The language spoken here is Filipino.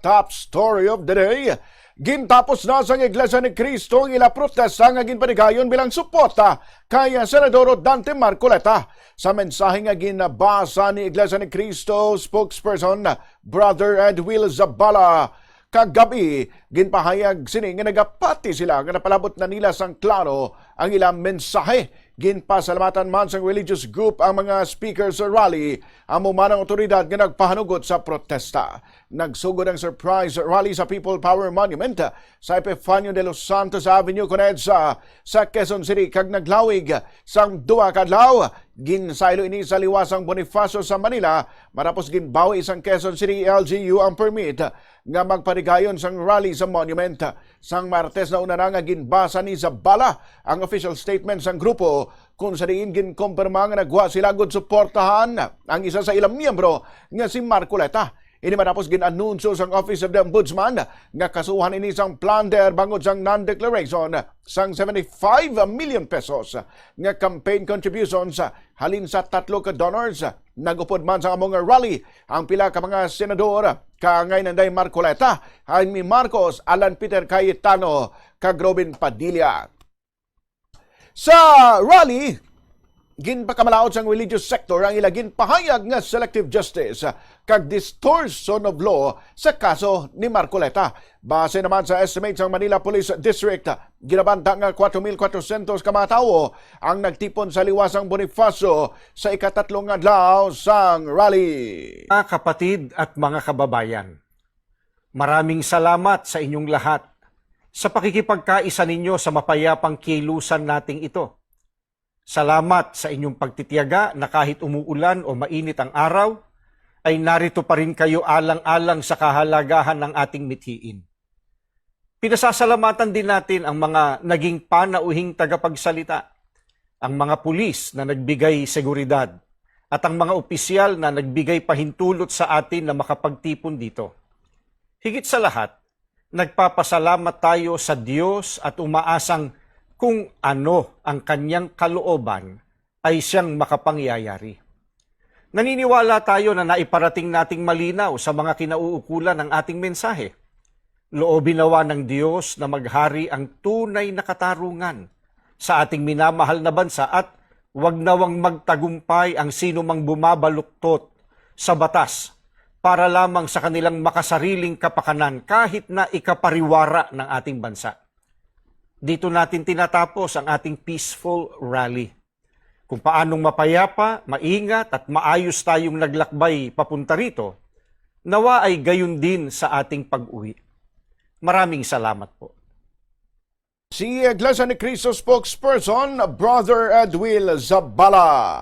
top story of the day. Gintapos na sa Iglesia ni Cristo ang ila protesta nga ginpanigayon bilang suporta kay Senador Dante Marcoleta. Sa mensahe nga ginabasa ni Iglesia ni Cristo spokesperson Brother Edwil Zabala, kagabi ginpahayag sini nga nagapati sila nga napalabot na nila sang klaro ang ilang mensahe. Ginpasalamatan man sang religious group ang mga speakers sa rally ang mumanang otoridad nga nagpahanugot sa protesta. Nagsugod ang surprise rally sa People Power Monument sa Epifanio de los Santos Avenue Conedsa sa Quezon City kag naglawig sang duha ka adlaw. Ginsaylo ini sa liwasang Bonifacio sa Manila matapos ginbawi isang Quezon City LGU ang permit nga magpanigayon sang rally sa monument. Sang Martes na una nga ginbasa ni Zabala ang official statement sang grupo kung sa diin ginkumpirma nga nagwa sila gud suportahan ang isa sa ilang miyembro nga si Marcoleta. Ini matapos ginanunsyo sang Office of the Ombudsman nga kasuhan ini sang plunder bangod sang non-declaration sang 75 million pesos nga campaign contributions halin sa 3 ka donors. Nagupod man sa among rally ang pila ka mga senador kangay nanday Marcoleta, Jaime Marcos, Alan Peter Cayetano, kag Robin Padilla. Sa rally, ginpakamalaot sang religious sector ang ilagin pahayag nga selective justice kag distortion of law sa kaso ni Marcoleta. Base naman sa estimate sang Manila Police District, ginabanta nga 4,400 ka mga tawo ang nagtipon sa liwasang Bonifacio sa ikatatlong adlaw sang rally. Mga kapatid at mga kababayan, maraming salamat sa inyong lahat sa pakikipagkaisa ninyo sa mapayapang kilusan nating ito. Salamat sa inyong pagtitiyaga na kahit umuulan o mainit ang araw, ay narito pa rin kayo alang-alang sa kahalagahan ng ating mithiin. Pinasasalamatan din natin ang mga naging panauhing tagapagsalita, ang mga pulis na nagbigay seguridad, at ang mga opisyal na nagbigay pahintulot sa atin na makapagtipon dito. Higit sa lahat, nagpapasalamat tayo sa Diyos at umaasang kung ano ang kanyang kalooban ay siyang makapangyayari. Naniniwala tayo na naiparating nating malinaw sa mga kinauukulan ng ating mensahe. Loobin nawa ng Diyos na maghari ang tunay na katarungan sa ating minamahal na bansa at wag nawang magtagumpay ang sino mang bumabaluktot sa batas para lamang sa kanilang makasariling kapakanan kahit na ikapariwara ng ating bansa. Dito natin tinatapos ang ating peaceful rally. Kung paanong mapayapa, maingat at maayos tayong naglakbay papunta rito, nawa ay gayon din sa ating pag-uwi. Maraming salamat po. Si Iglesia ni Cristo spokesperson, Brother Edwil Zabala.